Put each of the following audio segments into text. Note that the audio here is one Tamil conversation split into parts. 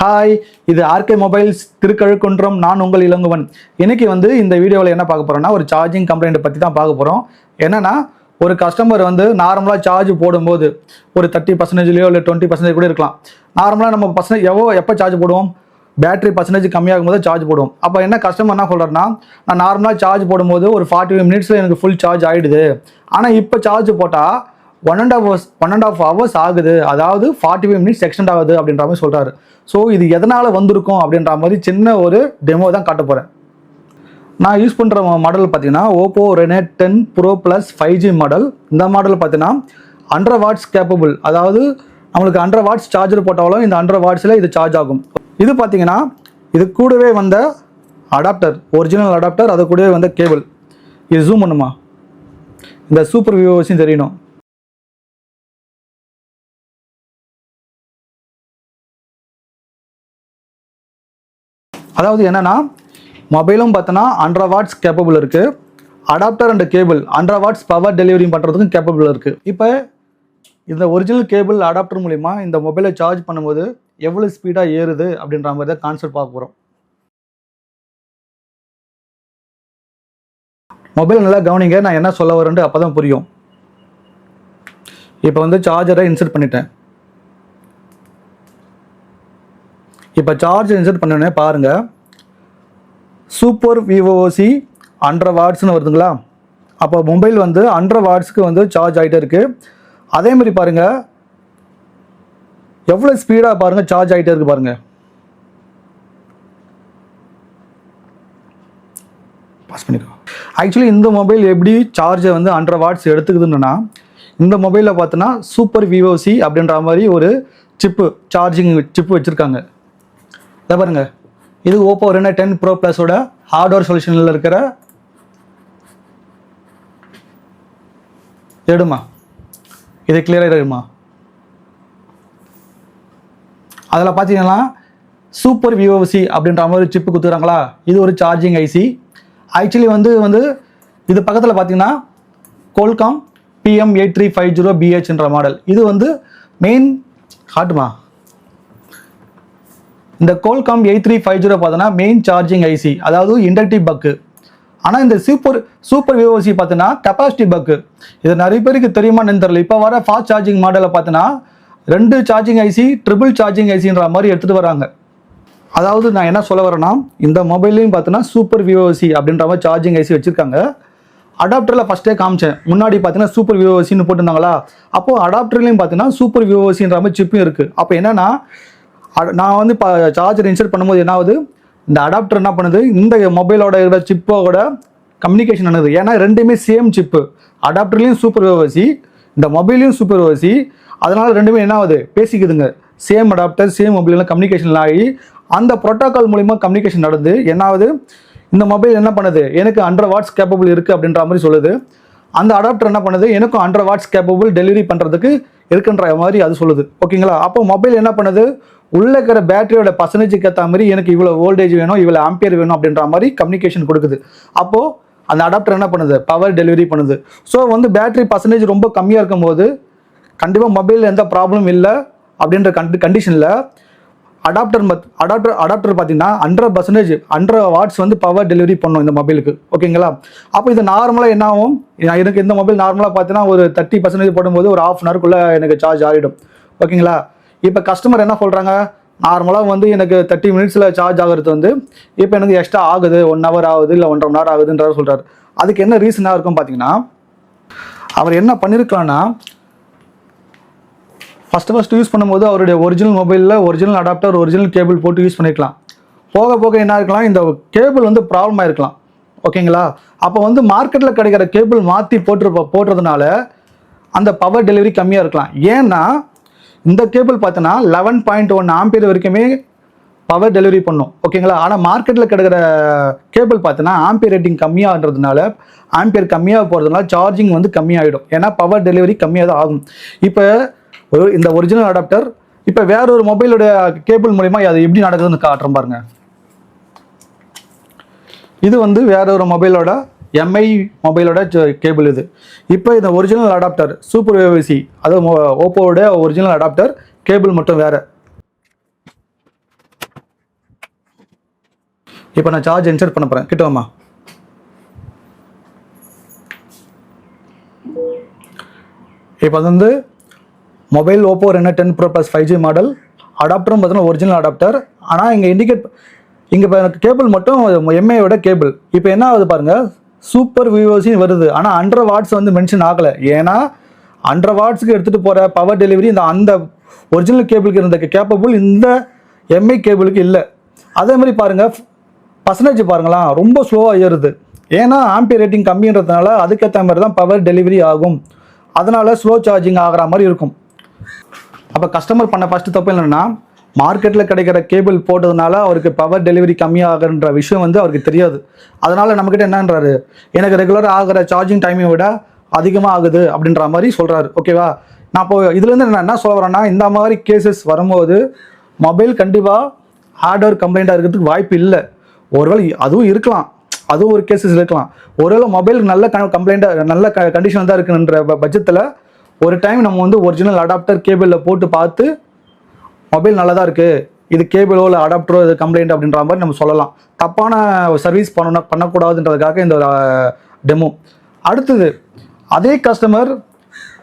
ஹாய், இது ஆர்கே மொபைல்ஸ் திருக்கழுக்குன்றம். நான் உங்கள் இளங்குவன். இன்னைக்கு இந்த வீடியோவில் என்ன பார்க்க போகிறோம்னா, ஒரு சார்ஜிங் கம்ப்ளைண்ட் பற்றி தான் பார்க்க போகிறோம். என்னன்னா, ஒரு கஸ்டமர் நார்மலாக சார்ஜ் போடும்போது ஒரு 30%லையோ இல்லை 20% கூட இருக்கலாம். நார்மலாக நம்ம எப்போ சார்ஜ் போடுவோம்? பேட்டரி பர்சன்டேஜ் கம்மியாகும் போது சார்ஜ் போடுவோம். அப்போ என்ன கஸ்டமர் என்ன சொல்கிறாருன்னா, நான் நார்மலாக சார்ஜ் போடும்போது ஒரு 45 மினிட்ஸில் எனக்கு ஃபுல் சார்ஜ் ஆகிடுது. ஆனால் இப்போ சார்ஜ் போட்டால் 1.5 hours ஆகுது, அதாவது 45 மினிட்ஸ் எக்ஸ்டெண்ட் ஆகுது அப்படின்ற மாதிரி சொல்கிறாரு. ஸோ இது எதனால் வந்திருக்கும் அப்படின்ற மாதிரி சின்ன ஒரு டெமோ தான் காட்ட போகிறேன். நான் யூஸ் பண்ணுற மாடல் பார்த்தீங்கன்னா Oppo Reno 10 pro plus 5G model. இந்த மாடல் பார்த்தீங்கன்னா 100 வாட்ஸ் கேப்பபிள், அதாவது நம்மளுக்கு 100 வாட்ஸ் சார்ஜர் போட்டாலும் இந்த 100 வாட்ஸில் இது சார்ஜ் ஆகும். இது பார்த்தீங்கன்னா இது கூடவே வந்த அடாப்டர், ஒரிஜினல் அடாப்டர், அது கூடவே வந்த கேபிள். இது ஜூம் பண்ணுமா, இந்த சூப்பர் வியூவர்ஸையும் தெரியணும். அதாவது என்னன்னா, மொபைலும் பார்த்தோன்னா 100 வாட்ஸ் கேப்பபிள் இருக்குது. Adapter and cable 100 watts power delivery பண்ணுறதுக்கும் கேப்பபிள் இருக்குது. இப்போ இந்த ஒரிஜினல் கேபிள் அடாப்டர் மூலிமா இந்த மொபைலை சார்ஜ் பண்ணும்போது எவ்வளோ ஸ்பீடாக ஏறுது அப்படின்ற மாதிரி தான் கான்செப்ட் பார்க்க போகிறோம். மொபைல் நல்லா கவனிங்க, நான் என்ன சொல்ல வரேன்ட்டு அப்போ தான் புரியும். இப்போ சார்ஜரை இன்சர்ட் பண்ணிட்டேன். இப்போ சார்ஜர் இன்சர்ட் பண்ணோடனே பாருங்கள், சூப்பர் விவோசி 100 வாட்ஸ்னு வருதுங்களா. அப்போ மொபைல் 100 வாட்ஸ்க்கு சார்ஜ் ஆகிட்டே இருக்குது. அதேமாதிரி பாருங்கள், எவ்வளோ ஸ்பீடாக பாருங்கள் சார்ஜ் ஆகிட்டே இருக்குது பாருங்கள். பாஸ் பண்ணிக்கோ. ஆக்சுவலி இந்த மொபைல் எப்படி சார்ஜை 100 வாட்ஸ் எடுத்துக்குதுன்னா, இந்த மொபைலில் பார்த்தோன்னா சூப்பர் விவோசி அப்படின்ற மாதிரி ஒரு சிப்பு, சார்ஜிங் சிப்பு வச்சுருக்காங்க. இதை பாருங்க, இது ஓப்போ ரெனோ 10 ப்ரோ ப்ளஸோட ஹார்ட்வேர் சொல்யூஷனில் இருக்கிற எடுமா, இது கிளியராக இருக்குமா. அதில் பார்த்தீங்கன்னா சூப்பர் விவோசி அப்படின்ற மாதிரி சிப்பு கொடுத்துக்கிறாங்களா. இது ஒரு சார்ஜிங் ஐசி. ஆக்சுவலி இது பக்கத்தில் பார்த்தீங்கன்னா கோல்காம் PM8350BHன்ற மாடல். இது மெயின் காட்டுமா. இந்த கோல்காம் 8350 பார்த்தோன்னா மெயின் சார்ஜிங் ஐசி, அதாவது இண்டக்டிவ் பக்கு. ஆனால் இந்த சூப்பர் விவோசி பார்த்தீங்கன்னா கெப்பாசிட்டி பக்கு. இது நிறைய பேருக்கு தெரியுமான்னு தெரியல. இப்போ வர ஃபாஸ்ட் சார்ஜிங் மாடலில் பார்த்தீங்கன்னா 2 சார்ஜிங் ஐசி, ட்ரிபிள் சார்ஜிங் ஐசின்ற மாதிரி எடுத்துகிட்டு வராங்க. அதாவது நான் என்ன சொல்ல வரேன்னா, இந்த மொபைல்லையும் பார்த்தீங்கன்னா சூப்பர் விவோசி அப்படின்ற மாதிரி சார்ஜிங் ஐசி வச்சுருக்காங்க. அடாப்டரில் ஃபஸ்ட்டே காமிச்சேன், முன்னாடி பார்த்தீங்கன்னா சூப்பர் விவோசின்னு போட்டிருந்தாங்களா. அப்போது அடாப்டர்லையும் பார்த்தீங்கன்னா சூப்பர் விவோசின்ற மாதிரி சிப்பும் இருக்குது. அப்போ என்னென்னா, நான் இப்போ சார்ஜர் இன்சர்ட் பண்ணும்போது என்ன ஆகுது, இந்த அடாப்டர் என்ன பண்ணுது, இந்த மொபைலோட சிப்போட கம்யூனிகேஷன் பண்ணுது. ஏன்னா ரெண்டுமே சேம் சிப்பு, அடாப்டர்லேயும் சூப்பர் விவோசி, இந்த மொபைலையும் சூப்பர் விவோசி. அதனால் ரெண்டுமே என்ன ஆகுது, பேசிக்குதுங்க. சேம் அடாப்டர் சேம் மொபைல்லாம் கம்யூனிகேஷன் ஆகி அந்த ப்ரோட்டோகால் மூலிமா கம்யூனிகேஷன் நடந்து என்ன ஆகுது, இந்த மொபைல் என்ன பண்ணுது, எனக்கு 100 வாட்ஸ் கேப்பபிள் இருக்குது அப்படின்ற மாதிரி சொல்லுது. அந்த அடாப்டர் என்ன பண்ணுது, எனக்கும் 100 வாட்ஸ் கேப்பபிள் டெலிவரி பண்ணுறதுக்கு இருக்குன்ற மாதிரி அது சொல்லுது. ஓகேங்களா. அப்போ மொபைல் என்ன பண்ணுது, உள்ளே இருக்கிற பேட்டரியோட பர்சன்டேஜுக்கு ஏற்ற மாதிரி எனக்கு இவ்வளோ வோல்டேஜ் வேணும், இவ்வளோ ஆம்பியர் வேணும் அப்படின்ற மாதிரி கம்யூனிகேஷன் கொடுக்குது. அப்போது அந்த அடாப்டர் என்ன பண்ணுது, பவர் டெலிவரி பண்ணுது. ஸோ பேட்டரி பர்சன்டேஜ் ரொம்ப கம்மியாக இருக்கும்போது கண்டிப்பாக மொபைலில் எந்த ப்ராப்ளம் இல்லை அப்படின்ற கண்டிஷனில் அடாப்டர் பார்த்தீங்கன்னா 100% 100 வாட்ஸ் பவர் டெலிவரி பண்ணும் இந்த மொபைலுக்கு. ஓகேங்களா. அப்போ இது நார்மலாக என்ன ஆகும், எனக்கு இந்த மொபைல் நார்மலாக பார்த்தீங்கன்னா ஒரு 30% போடும்போது ஒரு ½ hour எனக்கு சார்ஜ் ஆகிடும். ஓகேங்களா. இப்போ கஸ்டமர் என்ன சொல்கிறாங்க, நார்மலாக எனக்கு 30 மினிட்ஸில் சார்ஜ் ஆகிறது இப்போ எனக்கு எக்ஸ்ட்ரா ஆகுது, 1 hour ஆகுது, இல்லை 1.5 hour ஆகுதுன்றாரு சொல்கிறார். அதுக்கு என்ன ரீசனாக இருக்கும் பார்த்தீங்கன்னா, அவர் என்ன பண்ணியிருக்கலாம்னா, ஃபஸ்ட்டு யூஸ் பண்ணும்போது அவருடைய ஒரிஜினல் மொபைலில் ஒரிஜினல் அடாப்டர், ஒரிஜினல் கேபிள் போட்டு யூஸ் பண்ணிக்கலாம். போக போக என்ன இருக்கலாம், இந்த கேபிள் ப்ராப்ளம் ஆகிருக்கலாம். ஓகேங்களா. அப்போ மார்க்கெட்டில் கிடைக்கிற கேபிள் மாற்றி போட்டுறதுனால அந்த பவர் டெலிவரி கம்மியாக இருக்கலாம். ஏன்னா இந்த கேபிள் பார்த்தோன்னா 11.1 ஆம்பியர் வரைக்குமே பவர் டெலிவரி பண்ணும். ஓகேங்களா. ஆனால் மார்க்கெட்டில் கிடைக்கிற கேபிள் பார்த்தோன்னா ஆம்பியர் ரேட்டிங் கம்மியாகிறதுனால, ஆம்பியர் கம்மியாக போகிறதுனால சார்ஜிங் கம்மியாகிடும். ஏன்னா பவர் டெலிவரி கம்மியாக தான் ஆகும். இப்போ இந்த ஒரிஜினல் அடாப்டர் இப்போ வேற ஒரு மொபைலோட கேபிள் மூலிமா அது எப்படி நடக்குதுன்னு காட்டுறோம் பாருங்க. இது வேற ஒரு மொபைலோட MI மொபைலோட கேபிள். இது இப்போ இந்த ஒரிஜினல் அடாப்டர் சூப்பர் விவோசி, அது ஓப்போவோட ஒரிஜினல் அடாப்டர், கேபிள் மட்டும் வேறு. இப்போ நான் சார்ஜ் இன்சர்ட் பண்ண போகிறேன். கிட்ட வாமா. இப்போ அது வந்து mobile Oppo Reno 10 pro plus 5G model. அடாப்டரும் பார்த்தீங்கன்னா ஒரிஜினல் அடாப்டர். ஆனால் இங்கே இங்கே இப்போ எனக்கு கேபிள் மட்டும் எம்ஐயோட கேபிள். இப்போ என்ன ஆகுது பாருங்கள், சூப்பர் விவோசி வருது. ஆனால் 100 வாட்ஸ் வந்து மென்ஷன் ஆகலை. ஏன்னா 100 வாட்ஸுக்கு எடுத்துகிட்டு போகிற பவர் டெலிவரி அந்த ஒரிஜினல் கேபிளுக்கு இருந்த கேப்பபிள் இந்த எம்ஐ கேபிளுக்கு இல்லை. அதே மாதிரி பாருங்கள், பர்சன்டேஜ் பாருங்களா, ரொம்ப ஸ்லோவாக ஏறுது. ஏன்னா ஆம்பியர் ரேட்டிங் கம்மின்றதுனால அதுக்கேற்ற மாதிரி தான் பவர் டெலிவரி ஆகும். அதனால் ஸ்லோ சார்ஜிங் ஆகிற மாதிரி இருக்கும். அப்போ கஸ்டமர் பண்ண ஃபஸ்ட்டு தப்பு என்னென்னா, மார்க்கெட்டில் கிடைக்கிற கேபிள் போட்டதுனால அவருக்கு பவர் டெலிவரி கம்மியாகுன்ற விஷயம் வந்து அவருக்கு தெரியாது. அதனால் நம்மக்கிட்ட என்னன்றாரு, எனக்கு ரெகுலராக ஆகிற சார்ஜிங் டைமை விட அதிகமாக ஆகுது அப்படின்ற மாதிரி சொல்கிறாரு. ஓகேவா? நான் இப்போ இதுலேருந்து நான் என்ன சொல்ல வரேன்னா, இந்த மாதிரி கேசஸ் வரும்போது மொபைல் கண்டிப்பாக ஹார்ட்வேர் கம்ப்ளைண்ட்டாக இருக்கிறதுக்கு வாய்ப்பு இல்லை. ஒருவேளை அதுவும் இருக்கலாம், அதுவும் ஒரு கேசஸ் இருக்கலாம். ஒருவேளை மொபைல் நல்ல கம்ப்ளைண்ட்டாக நல்ல கண்டிஷன் தான் இருக்குன்ற பட்சத்தில் ஒரு டைம் நம்ம வந்து ஒரிஜினல் அடாப்டர் கேபிளில் போட்டு பார்த்து மொபைல் நல்லா தான் இருக்குது, இது கேபிளோ இல்லை அடாப்டரோ இது கம்ப்ளைண்ட் அப்படின்ற மாதிரி நம்ம சொல்லலாம். தப்பான சர்வீஸ் பண்ணக்கூடாதுன்றதுக்காக இந்த டெமோ. அடுத்தது அதே கஸ்டமர்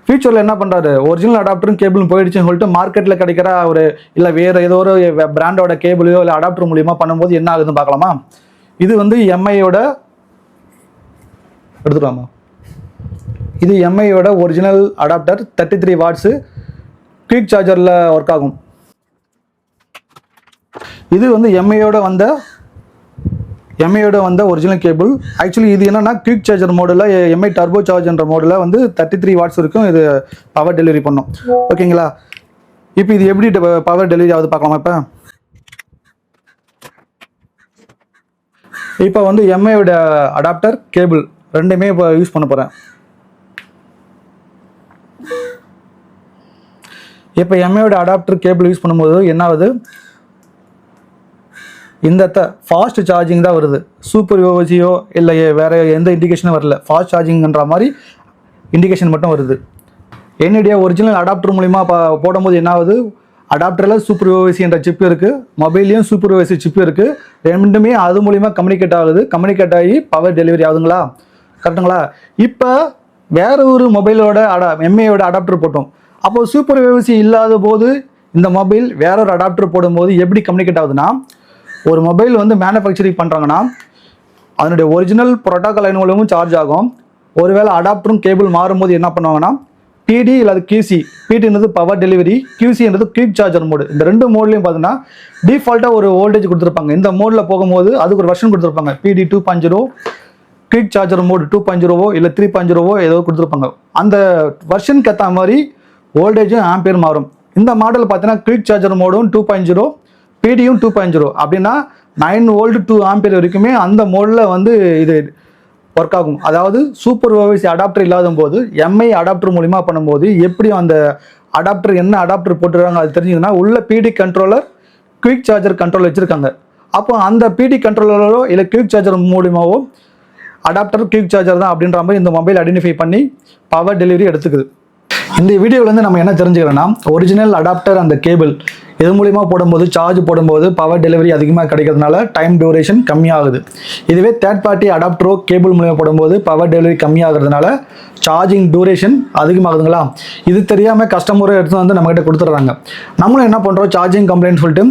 ஃபியூச்சரில் என்ன பண்ணுறாரு, ஒரிஜினல் அடாப்டரும் கேபிளும் போயிடுச்சுன்னு சொல்லிட்டு மார்க்கெட்டில் கிடைக்கிற ஒரு இல்லை வேறு ஏதோ ஒரு பிராண்டோட கேபிளையோ இல்லை அடாப்டர் மூலியமாக பண்ணும்போது என்ன ஆகுதுன்னு பார்க்கலாமா? இது வந்து எம்ஐயோட எடுத்துக்கலாமா? இது எம்ஐயோட ஒரிஜினல் அடாப்டர் 33 வாட்ஸு குயிக் சார்ஜரில் ஒர்க் ஆகும். இது வந்து எம்ஐயோட வந்த ஒரிஜினல் கேபிள். ஆக்சுவலி இது என்னன்னா குயிக் சார்ஜர் மோடில் எம்ஐ டர்போ சார்ஜ்ன்ற மோடில் வந்து 33 வாட்ஸ் இருக்கும். இது பவர் டெலிவரி பண்ணும். ஓகேங்களா? இப்போ இது எப்படி பவர் டெலிவரி ஆகுது பார்க்கலாமா? இப்போ வந்து எம்ஐயோட அடாப்டர் கேபிள் ரெண்டுமே இப்போ யூஸ் பண்ண போகிறேன். இப்போ எம்ஐயோட அடாப்டர் கேபிள் யூஸ் பண்ணும்போது என்ன ஆகுது, இந்த ஃபாஸ்ட் சார்ஜிங் தான் வருது. சூப்பர் விவோசியோ இல்லை வேறு எந்த இண்டிகேஷனும் வரல. ஃபாஸ்ட் சார்ஜிங்ன்ற மாதிரி இண்டிகேஷன் மட்டும் வருது. என்னுடைய ஒரிஜினல் அடாப்டர் மூலிமா போடும்போது என்ன ஆகுது, அடாப்டரில் சூப்பர் விவோசி என்ற சிப் இருக்குது, மொபைல்லையும் சூப்பர் விவோசி சிப் இருக்குது. ரெண்டுமே அது மூலிமா கம்யூனிகேட் ஆகுது. கம்யூனிகேட் ஆகி பவர் டெலிவரி ஆகுதுங்களா? கரெக்டுங்களா? இப்போ வேற ஒரு மொபைலோட எம்ஐயோட அடாப்டர் போட்டோம். அப்போது சூப்பர் விவோசி இல்லாத போது இந்த மொபைல் வேற ஒரு அடாப்டர் போடும்போது எப்படி கம்யூனிகேட் ஆகுதுன்னா, ஒரு மொபைல் வந்து மேனுஃபேக்சரிங் பண்ணுறாங்கன்னா அதனுடைய ஒரிஜினல் ப்ரோட்டோகால் லைன் மூலமும் சார்ஜ் ஆகும். ஒருவேளை அடாப்டரும் கேபிள் மாறும்போது என்ன பண்ணுவாங்கன்னா, பிடி இல்லை QC. பிடின்றது பவர் டெலிவரி, QCன்றது குயிக் சார்ஜர் மோடு. இந்த ரெண்டு மோட்லையும் பார்த்தீங்கன்னா டிஃபால்ட்டாக ஒரு வோல்டேஜ் கொடுத்துருப்பாங்க. இந்த மோடில் போகும்போது அதுக்கு ஒரு வெர்ஷன் கொடுத்துருப்பாங்க. PD 2.0, குயிக் சார்ஜர் மோடு 2.0 இல்லை 3.0 ஏதோ கொடுத்துருப்பாங்க. அந்த வெர்ஷனுக்கு ஏற்ற மாதிரி வோல்டேஜும் ஆம்பியர் மாறும். இந்த மாடல் பார்த்தீங்கன்னா குயிக் சார்ஜர் மோடும் 2.0, பிடியும் 2.0 அப்படின்னா 9 வோல்ட் 2 ஆம்பியர் வரைக்குமே அந்த மோடில் வந்து இது ஒர்க் ஆகும். அதாவது சூப்பர் விவோசி அடாப்டர் இல்லாத போது எம்ஐ அடாப்டர் மூலிமா பண்ணும்போது எப்படி அந்த அடாப்டர் என்ன அடாப்டர் போட்டுருக்காங்க அது தெரிஞ்சுங்கன்னா, உள்ள பிடி கண்ட்ரோலர் குயிக் சார்ஜர் கண்ட்ரோல் வச்சுருக்காங்க. அப்போ அந்த பிடி கண்ட்ரோலரோ இல்லை குயிக் சார்ஜர் மூலியமாவோ அடாப்டர் குயிக் சார்ஜர் தான் அப்படின்ற மாதிரி இந்த மொபைல் ஐடென்டிஃபை பண்ணி பவர் டெலிவரி எடுத்துக்குது. இந்த வீடியோவிலேருந்து நம்ம என்ன தெரிஞ்சுக்கிறோன்னா, ஒரிஜினல் அடாப்டர் அந்த கேபிள் இது மூலிமா போடும்போது சார்ஜ் போடும்போது பவர் டெலிவரி அதிகமாக கிடைக்கிறதுனால டைம் டியூரேஷன் கம்மியாகுது. இதுவே தேர்ட் பார்ட்டி அடாப்டரோ கேபிள் மூலிமா போடும்போது பவர் டெலிவரி கம்மியாகிறதுனால சார்ஜிங் டியூரேஷன் அதிகமாகுதுங்களா? இது தெரியாமல் கஸ்டமரை எடுத்து வந்து நம்மகிட்ட கொடுத்துட்றாங்க. நம்மளும் என்ன பண்ணுறோம், சார்ஜிங் கம்ப்ளைண்ட் சொல்லிட்டு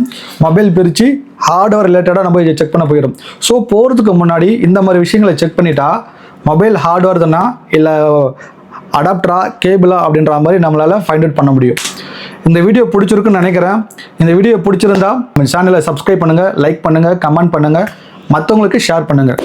மொபைல் பிரித்து ஹார்ட்வேர் ரிலேட்டடாக நம்ம செக் பண்ண போயிடும். ஸோ போகிறதுக்கு முன்னாடி இந்த மாதிரி விஷயங்களை செக் பண்ணிட்டா மொபைல் ஹார்ட்வேர் தானா இல்லை அடாப்டரா கேபிளா அப்படின்ற மாதிரி நம்மளால் ஃபைண்ட் அவுட் பண்ண முடியும். இந்த வீடியோ பிடிச்சிருக்குன்னு நினைக்கிறேன். இந்த வீடியோ பிடிச்சிருந்தா நம்ம சேனலை சப்ஸ்கிரைப் பண்ணுங்கள், லைக் பண்ணுங்கள், கமெண்ட் பண்ணுங்கள், மற்றவங்களுக்கு ஷேர் பண்ணுங்கள்.